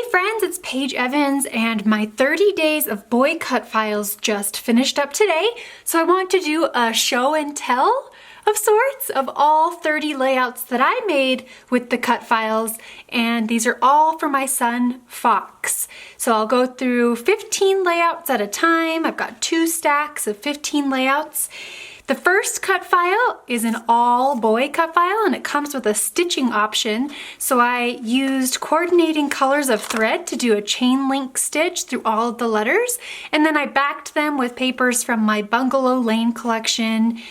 friends, it's Paige Evans, and my 30 days of boy cut files just finished up today. So I want to do a show and tell of sorts of all 30 layouts that I made with the cut files, and these are all for my son Fox. So I'll go through 15 layouts at a time. I've got 2 stacks of 15 layouts. The first cut file is an all boy cut file, and it comes with a stitching option. So I used coordinating colors of thread to do a chain link stitch through all of the letters, and then I backed them with papers from my Bungalow Lane collection.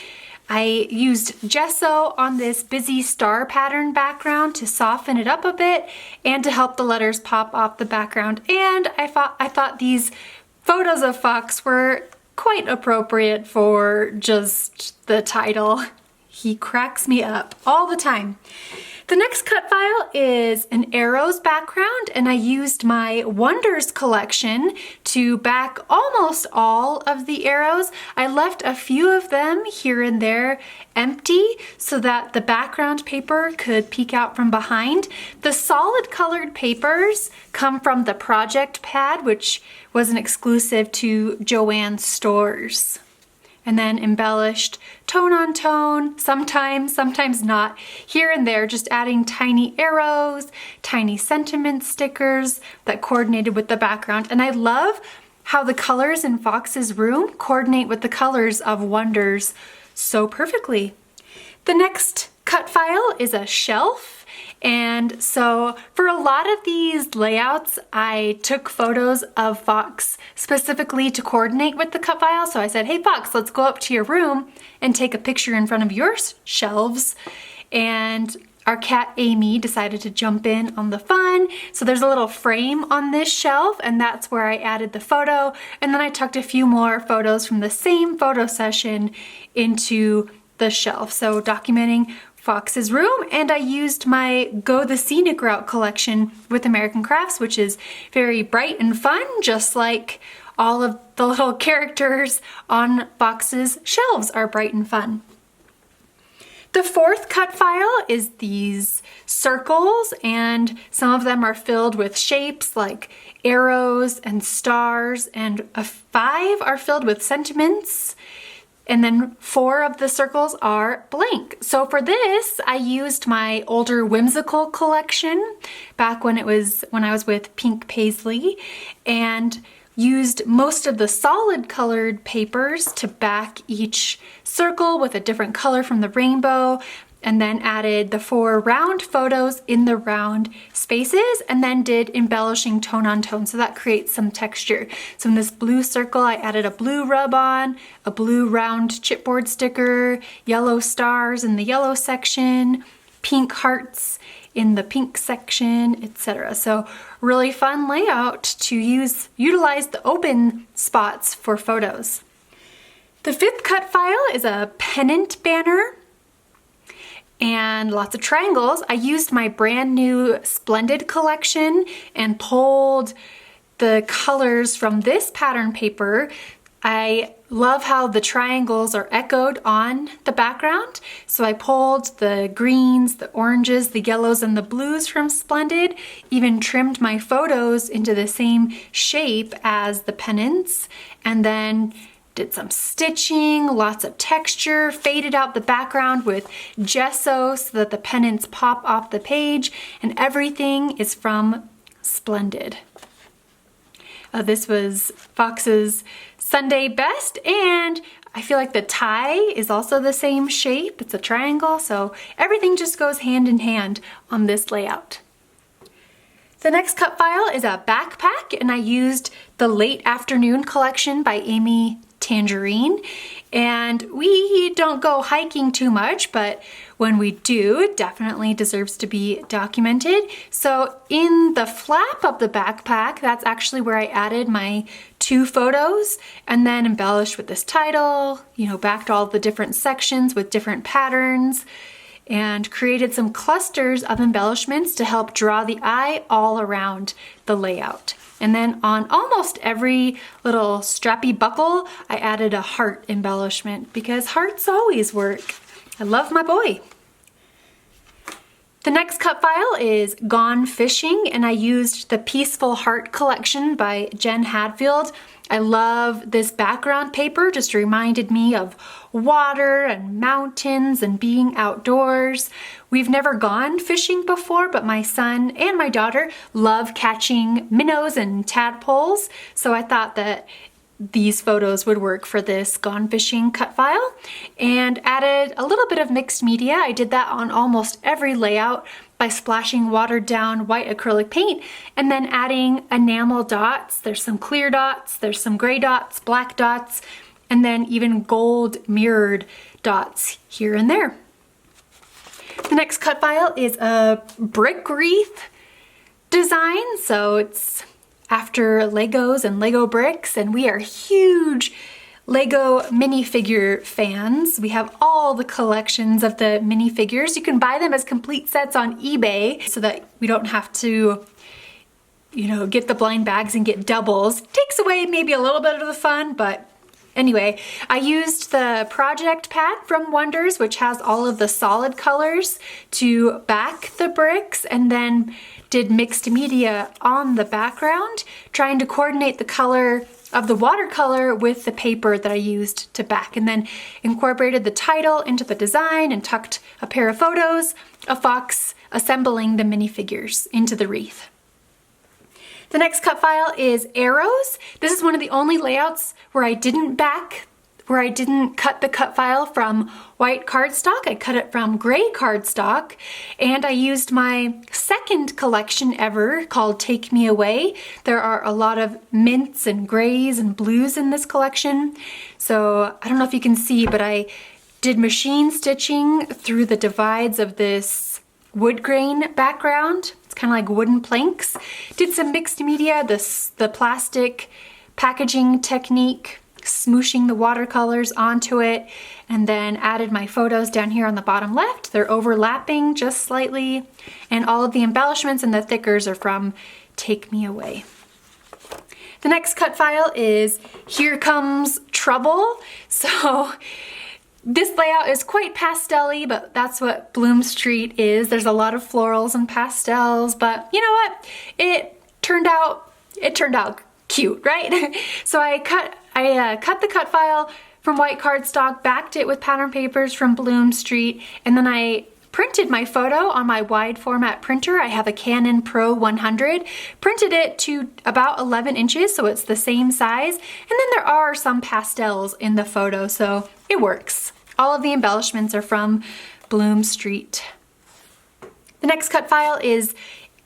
I used gesso on this busy star pattern background to soften it up a bit and to help the letters pop off the background. And I thought these photos of Fox were quite appropriate for just the title. He cracks me up all the time. The next cut file is an arrows background, and I used my Wonders collection to back almost all of the arrows. I left a few of them here and there empty so that the background paper could peek out from behind. The solid colored papers come from the project pad, which was an exclusive to Joann's stores. And then embellished tone on tone, sometimes not, here and there, just adding tiny arrows, tiny sentiment stickers that coordinated with the background. And I love how the colors in Fox's room coordinate with the colors of Wonders so perfectly. The next cut file is a shelf. And so for a lot of these layouts, I took photos of Fox specifically to coordinate with the cut file. So I said, hey Fox, let's go up to your room and take a picture in front of your shelves. And our cat Amy decided to jump in on the fun. So there's a little frame on this shelf, and that's where I added the photo. And then I tucked a few more photos from the same photo session into the shelf. So documenting Fox's room, and I used my Go the Scenic Route collection with American Crafts, which is very bright and fun, just like all of the little characters on Fox's shelves are bright and fun. The fourth cut file is these circles, and some of them are filled with shapes like arrows and stars, and 5 are filled with sentiments. And then 4 of the circles are blank. So for this, I used my older whimsical collection back when I was with Pink Paisley, and used most of the solid colored papers to back each circle with a different color from the rainbow, and then added the 4 round photos in the round spaces, and then did embellishing tone on tone, so that creates some texture. So in this blue circle, I added a blue rub-on, a blue round chipboard sticker, yellow stars in the yellow section, pink hearts in the pink section, etc. So really fun layout to utilize the open spots for photos. The 5th cut file is a pennant banner, and lots of triangles. I used my brand new Splendid collection and pulled the colors from this pattern paper. I love how the triangles are echoed on the background. So I pulled the greens, the oranges, the yellows, and the blues from Splendid, even trimmed my photos into the same shape as the pennants, and then did some stitching, lots of texture, faded out the background with gesso so that the pennants pop off the page, and everything is from Splendid. This was Fox's Sunday best, and I feel like the tie is also the same shape. It's a triangle, so everything just goes hand in hand on this layout. The next cut file is a backpack, and I used the Late Afternoon collection by Amy Tangerine, and we don't go hiking too much, but when we do, it definitely deserves to be documented. So in the flap of the backpack, that's actually where I added my 2 photos, and then embellished with this title, backed all the different sections with different patterns, and created some clusters of embellishments to help draw the eye all around the layout. And then on almost every little strappy buckle, I added a heart embellishment because hearts always work. I love my boy. The next cut file is Gone Fishing, and I used the Peaceful Heart collection by Jen Hadfield. I love this background paper, just reminded me of water and mountains and being outdoors. We've never gone fishing before, but my son and my daughter love catching minnows and tadpoles, so I thought that these photos would work for this Gone Fishing cut file, and added a little bit of mixed media. I did that on almost every layout by splashing watered down white acrylic paint and then adding enamel dots. There's some clear dots, there's some gray dots, black dots, and then even gold mirrored dots here and there. The next cut file is a brick wreath design, so it's after Legos and Lego bricks, and we are huge Lego minifigure fans. We have all the collections of the minifigures. You can buy them as complete sets on eBay so that we don't have to, get the blind bags and get doubles. Takes away maybe a little bit of the fun, but anyway, I used the project pad from Wonders, which has all of the solid colors, to back the bricks, and then did mixed media on the background, trying to coordinate the color of the watercolor with the paper that I used to back, and then incorporated the title into the design and tucked a pair of photos of Fox assembling the minifigures into the wreath. The next cut file is arrows. This is one of the only layouts where I didn't cut the cut file from white cardstock. I cut it from gray cardstock, and I used my second collection ever called Take Me Away. There are a lot of mints and grays and blues in this collection. So I don't know if you can see, but I did machine stitching through the divides of this wood grain background. It's kind of like wooden planks. Did some mixed media, the plastic packaging technique, smooshing the watercolors onto it, and then added my photos down here on the bottom left. They're overlapping just slightly, and all of the embellishments and the thickers are from Take Me Away. The next cut file is Here Comes Trouble. So this layout is quite pastel-y, but that's what Bloom Street is. There's a lot of florals and pastels, but you know what? It turned out cute, right? So I cut the cut file from white cardstock, backed it with pattern papers from Bloom Street, and then I printed my photo on my wide format printer. I have a Canon Pro 100, printed it to about 11 inches, so it's the same size, and then there are some pastels in the photo, so it works. All of the embellishments are from Bloom Street. The next cut file is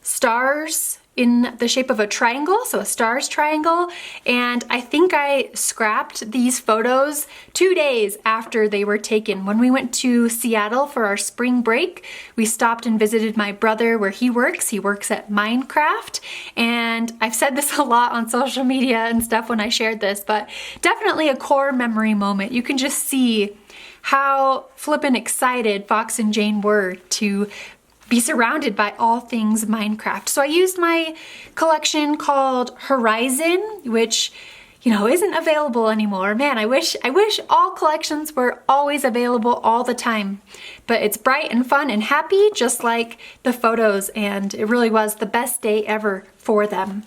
stars in the shape of a triangle, so a stars triangle, and I think I scrapped these photos 2 days after they were taken. When we went to Seattle for our spring break, we stopped and visited my brother where he works. He works at Minecraft, and I've said this a lot on social media and stuff when I shared this, but definitely a core memory moment. You can just see how flippin' excited Fox and Jane were to be surrounded by all things Minecraft. So I used my collection called Horizon, which, isn't available anymore. Man, I wish all collections were always available all the time. But it's bright and fun and happy, just like the photos, and it really was the best day ever for them.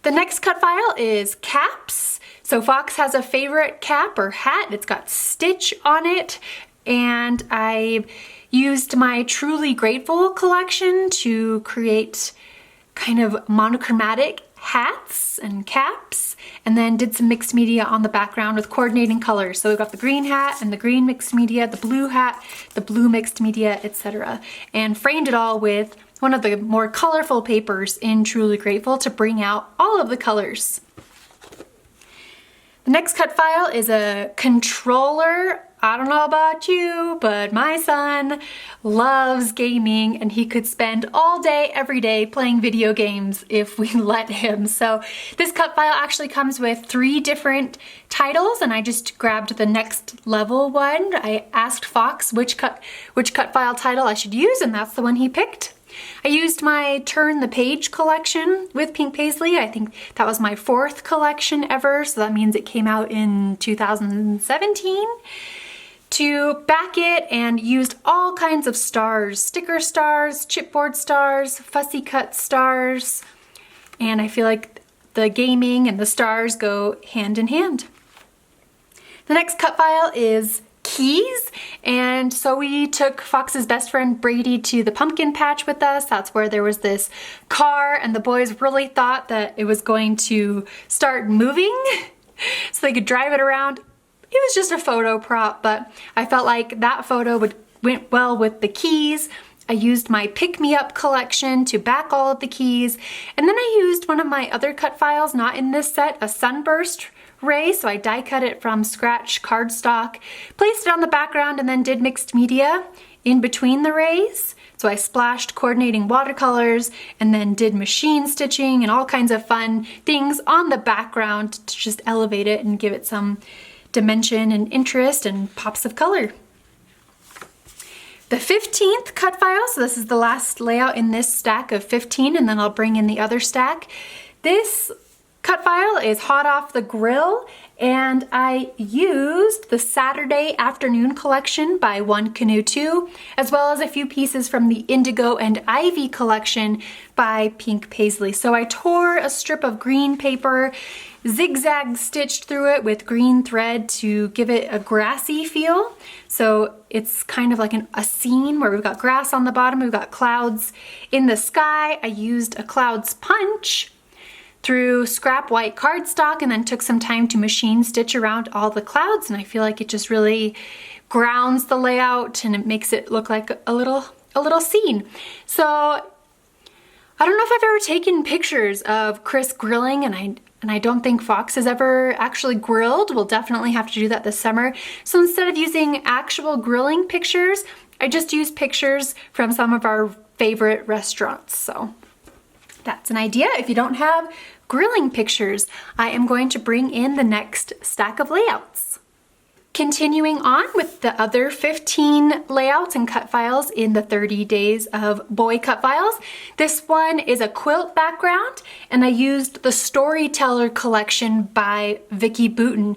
The next cut file is caps. So Fox has a favorite cap or hat. It's got Stitch on it, and I used my Truly Grateful collection to create kind of monochromatic hats and caps, and then did some mixed media on the background with coordinating colors. So we've got the green hat and the green mixed media, the blue hat, the blue mixed media, etc. And framed it all with one of the more colorful papers in Truly Grateful to bring out all of the colors. The next cut file is a controller. I don't know about you, but my son loves gaming, and he could spend all day, every day playing video games if we let him. So this cut file actually comes with 3 different titles, and I just grabbed the next level one. I asked Fox which cut file title I should use, and that's the one he picked. I used my Turn the Page collection with Pink Paisley. I think that was my 4th collection ever, so that means it came out in 2017. to back it and used all kinds of stars, sticker stars, chipboard stars, fussy cut stars, and I feel like the gaming and the stars go hand in hand. The next cut file is keys, and so we took Fox's best friend Brady to the pumpkin patch with us. That's where there was this car and the boys really thought that it was going to start moving so they could drive it around. It was just a photo prop, but I felt like that photo went well with the keys. I used my Pick Me Up collection to back all of the keys, and then I used one of my other cut files, not in this set, a sunburst ray, so I die cut it from scratch cardstock, placed it on the background, and then did mixed media in between the rays. So I splashed coordinating watercolors and then did machine stitching and all kinds of fun things on the background to just elevate it and give it some dimension and interest and pops of color. The 15th cut file, so this is the last layout in this stack of 15, and then I'll bring in the other stack. This cut file is hot off the grill, and I used the Saturday Afternoon collection by One Canoe 2, as well as a few pieces from the Indigo and Ivy collection by Pink Paisley. So I tore a strip of green paper, zigzag stitched through it with green thread to give it a grassy feel. So it's kind of like a scene where we've got grass on the bottom, we've got clouds in the sky. I used a clouds punch through scrap white cardstock and then took some time to machine stitch around all the clouds, and I feel like it just really grounds the layout and it makes it look like a little scene. So I don't know if I've ever taken pictures of Chris grilling, and I don't think Fox has ever actually grilled. We'll definitely have to do that this summer. So instead of using actual grilling pictures, I just used pictures from some of our favorite restaurants. So that's an idea. If you don't have grilling pictures, I am going to bring in the next stack of layouts. Continuing on with the other 15 layouts and cut files in the 30 days of boy cut files. This one is a quilt background, and I used the Storyteller collection by Vicki Boutin.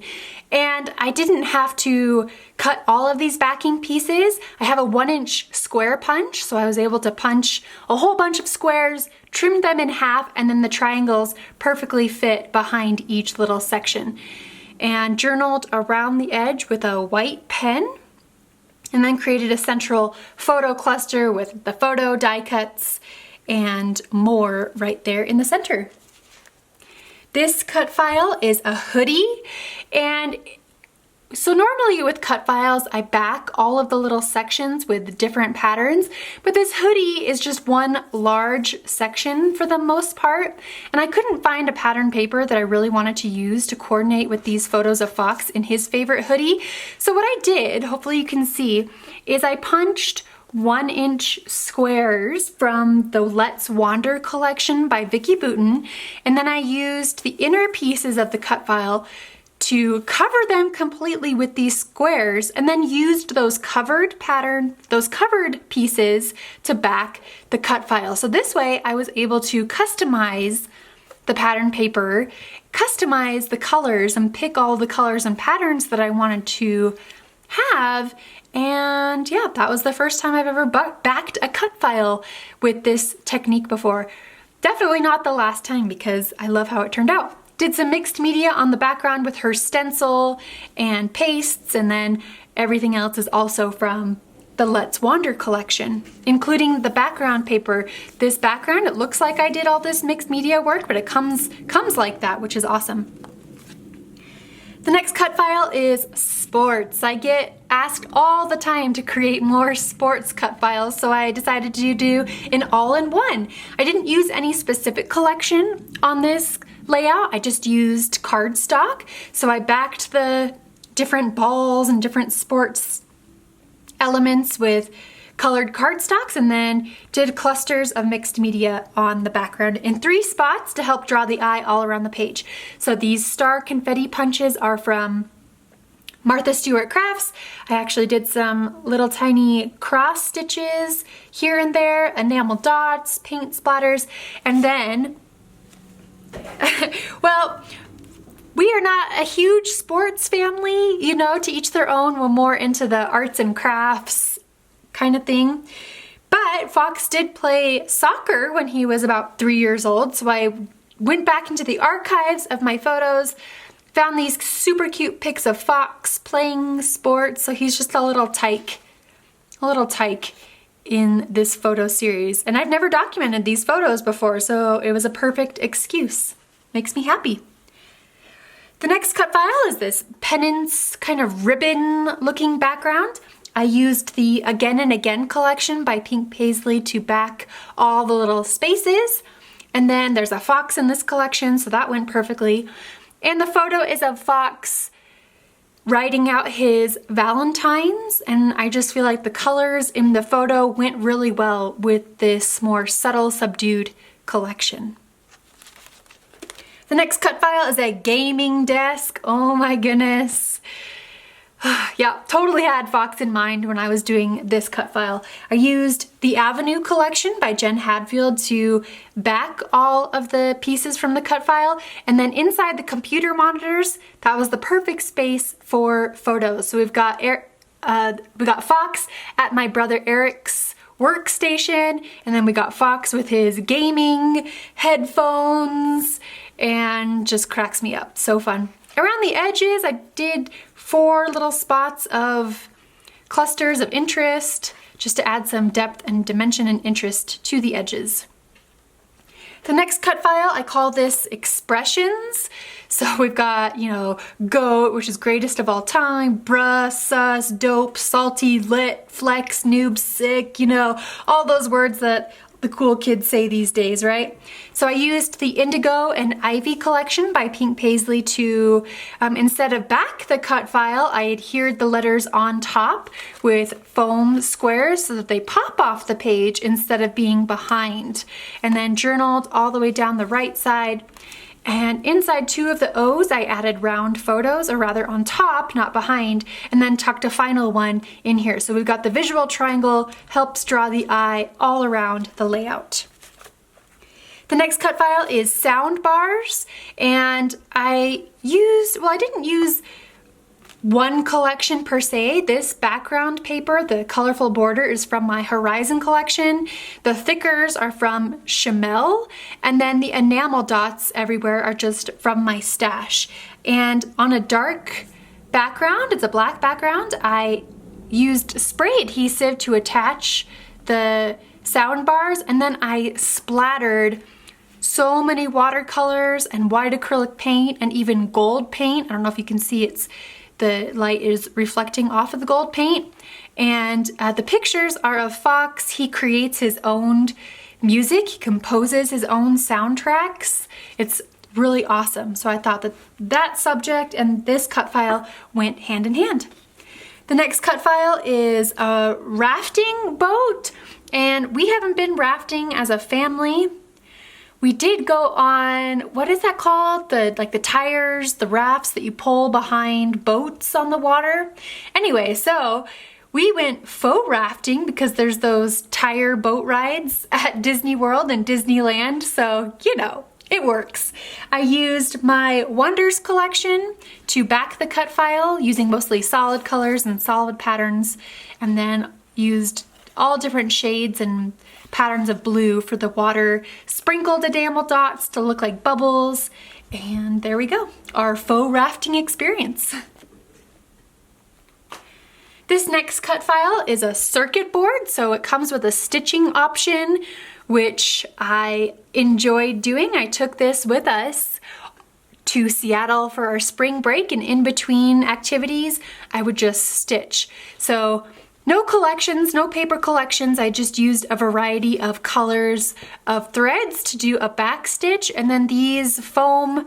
And I didn't have to cut all of these backing pieces. I have a 1-inch square punch, so I was able to punch a whole bunch of squares, trim them in half, and then the triangles perfectly fit behind each little section. And journaled around the edge with a white pen, and then created a central photo cluster with the photo die cuts and more right there in the center. This cut file is a hoodie, and so normally with cut files, I back all of the little sections with different patterns, but this hoodie is just one large section for the most part, and I couldn't find a pattern paper that I really wanted to use to coordinate with these photos of Fox in his favorite hoodie. So what I did, hopefully you can see, is I punched 1-inch squares from the Let's Wander collection by Vicki Boutin, and then I used the inner pieces of the cut file to cover them completely with these squares, and then used those covered pieces to back the cut file. So this way I was able to customize the pattern paper, customize the colors, and pick all the colors and patterns that I wanted to have. And yeah, that was the first time I've ever backed a cut file with this technique before. Definitely not the last time, because I love how it turned out. Did some mixed media on the background with her stencil and pastes, and then everything else is also from the Let's Wander collection, including the background paper. This background, it looks like I did all this mixed media work, but it comes like that, which is awesome. The next cut file is sports. I get asked all the time to create more sports cut files, so I decided to do an all-in-one. I didn't use any specific collection on this layout, I just used cardstock. So I backed the different balls and different sports elements with colored cardstocks, and then did clusters of mixed media on the background in 3 spots to help draw the eye all around the page. So these star confetti punches are from Martha Stewart Crafts. I actually did some little tiny cross stitches here and there, enamel dots, paint splatters, and then well, We are not a huge sports family, you know, to each their own. We're more into the arts and crafts kind of thing. But Fox did play soccer when he was about 3 years old, so I went back into the archives of my photos, found these super cute pics of Fox playing sports. So he's just a little tyke in this photo series. And I've never documented these photos before, so it was a perfect excuse. Makes me happy. The next cut file is this penance kind of ribbon looking background. I used the Again and Again collection by Pink Paisley to back all the little spaces. And then there's a fox in this collection, so that went perfectly. And the photo is of Fox writing out his Valentines, and I just feel like the colors in the photo went really well with this more subtle, subdued collection. The next cut file is a gaming desk. Oh my goodness. Yeah, totally had Fox in mind when I was doing this cut file. I used the Avenue collection by Jen Hadfield to back all of the pieces from the cut file, and then inside the computer monitors, that was the perfect space for photos. So we got Fox at my brother Eric's workstation, and then we got Fox with his gaming headphones, and just cracks me up. So fun. Around the edges, I did 4 little spots of clusters of interest, just to add some depth and dimension and interest to the edges. The next cut file, I call this Expressions. So we've got, you know, GOAT, which is greatest of all time, bruh, sus, dope, salty, lit, flex, noob, sick, you know, all those words that the cool kids say these days, right? So I used the Indigo and Ivy collection by Pink Paisley to, instead of back the cut file, I adhered the letters on top with foam squares so that they pop off the page instead of being behind. And then journaled all the way down the right side. And inside 2 of the O's, I added round photos, or rather on top, not behind, and then tucked a final one in here. So we've got the visual triangle, helps draw the eye all around the layout. The next cut file is sound bars, and I didn't use one collection per se. This background paper, the colorful border, is from my Horizon collection. The thickers are from Chamel, and then the enamel dots everywhere are just from my stash. And on a dark background, it's a black background, I used spray adhesive to attach the sound bars, and then I splattered so many watercolors and white acrylic paint and even gold paint. I don't know if you can see the light is reflecting off of the gold paint. And the pictures are of Fox. He creates his own music. He composes his own soundtracks. It's really awesome. So I thought that subject and this cut file went hand in hand. The next cut file is a rafting boat. And we haven't been rafting as a family. We did go on, what is that called? The tires, the rafts that you pull behind boats on the water. Anyway, so we went faux rafting because there's those tire boat rides at Disney World and Disneyland. So, you know, it works. I used my Wonders collection to back the cut file using mostly solid colors and solid patterns, and then used all different shades and patterns of blue for the water, sprinkled enamel dots to look like bubbles, and there we go, our faux rafting experience. This next cut file is a circuit board, so it comes with a stitching option, which I enjoyed doing. I took this with us to Seattle for our spring break, and in between activities, I would just stitch. So no collections, no paper collections. I just used a variety of colors of threads to do a back stitch. And then these foam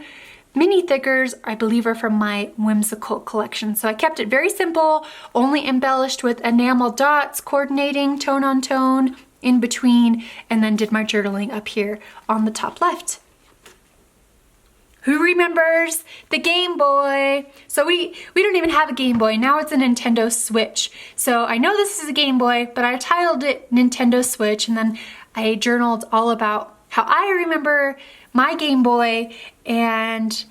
mini thickers, I believe, are from my Whimsical collection. So I kept it very simple, only embellished with enamel dots, coordinating tone on tone in between, and then did my journaling up here on the top left. Who remembers the Game Boy? So we don't even have a Game Boy. Now it's a Nintendo Switch. So I know this is a Game Boy, but I titled it Nintendo Switch, and then I journaled all about how I remember my Game Boy, and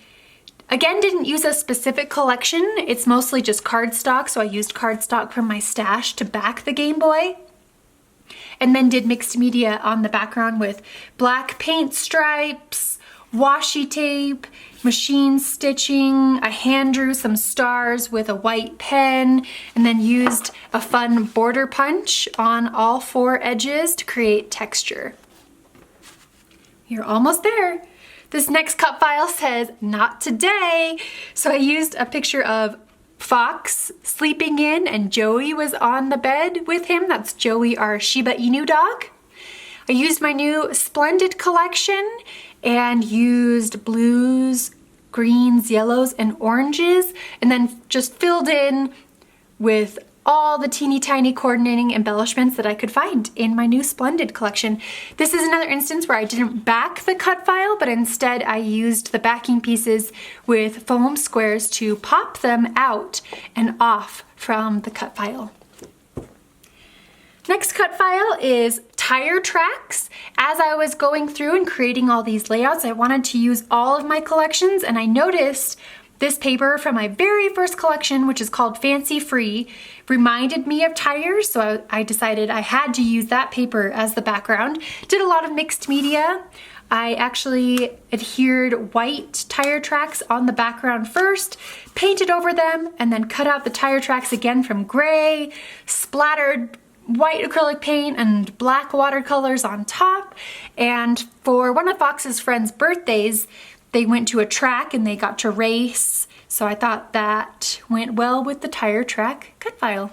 Again, didn't use a specific collection. It's mostly just cardstock, so I used cardstock from my stash to back the Game Boy. And then did mixed media on the background with black paint stripes, washi tape, machine stitching. I hand drew some stars with a white pen and then used a fun border punch on all 4 edges to create texture. You're almost there. This next cut file says, not today. So I used a picture of Fox sleeping in and Joey was on the bed with him. That's Joey, our Shiba Inu dog. I used my new Splendid collection and used blues, greens, yellows, and oranges, and then just filled in with all the teeny tiny coordinating embellishments that I could find in my new Splendid collection. This is another instance where I didn't back the cut file, but instead I used the backing pieces with foam squares to pop them out and off from the cut file. Next cut file is tire tracks. As I was going through and creating all these layouts, I wanted to use all of my collections, and I noticed this paper from my very first collection, which is called Fancy Free, reminded me of tires, so I decided I had to use that paper as the background. Did a lot of mixed media. I actually adhered white tire tracks on the background first, painted over them, and then cut out the tire tracks again from gray, splattered white acrylic paint and black watercolors on top. And for one of Fox's friends' birthdays, they went to a track and they got to race, so I thought that went well with the tire track cut file.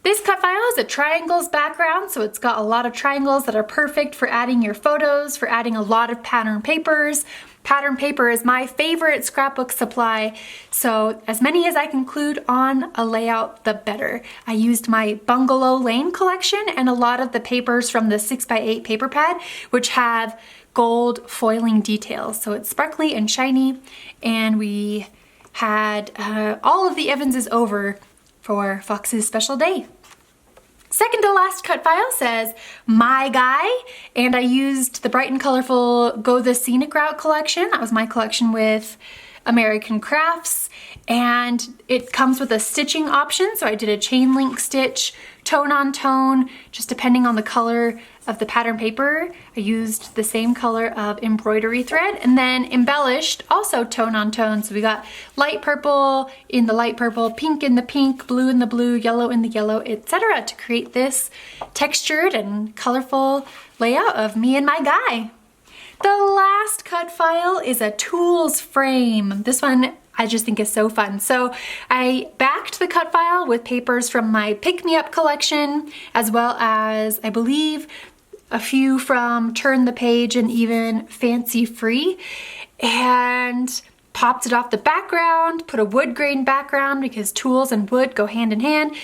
This cut file is a triangles background, so it's got a lot of triangles that are perfect for adding your photos, for adding a lot of pattern papers. Pattern paper is my favorite scrapbook supply, so as many as I can include on a layout, the better. I used my Bungalow Lane collection and a lot of the papers from the 6x8 paper pad, which have gold foiling details. So it's sparkly and shiny, and we had all of the Evanses over for Fox's special day. Second to last cut file says, my guy, and I used the bright and colorful Go the Scenic Route collection. That was my collection with American Crafts, and it comes with a stitching option, so I did a chain link stitch, tone on tone, just depending on the color of the pattern paper. I used the same color of embroidery thread, and then embellished also tone on tone. So we got light purple in the light purple, pink in the pink, blue in the blue, yellow in the yellow, etc. to create this textured and colorful layout of me and my guy. The last cut file is a tools frame. This one I just think is so fun. So I backed the cut file with papers from my Pick Me Up collection, as well as, I believe, a few from Turn the Page and even Fancy Free, and popped it off the background, put a wood grain background because tools and wood go hand in hand.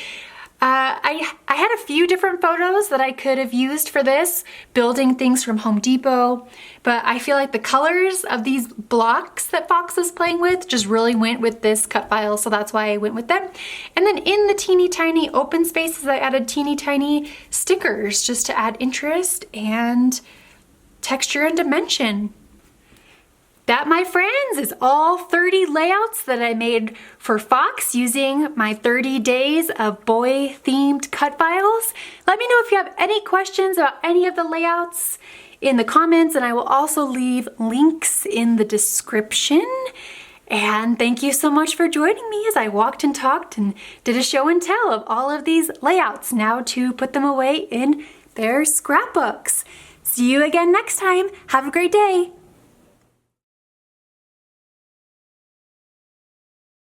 I had a few different photos that I could have used for this, building things from Home Depot, but I feel like the colors of these blocks that Fox is playing with just really went with this cut file, so that's why I went with them. And then in the teeny tiny open spaces, I added teeny tiny stickers just to add interest and texture and dimension. That, my friends, is all 30 layouts that I made for Fox using my 30 days of boy-themed cut files. Let me know if you have any questions about any of the layouts in the comments, and I will also leave links in the description. And thank you so much for joining me as I walked and talked and did a show and tell of all of these layouts, now to put them away in their scrapbooks. See you again next time. Have a great day.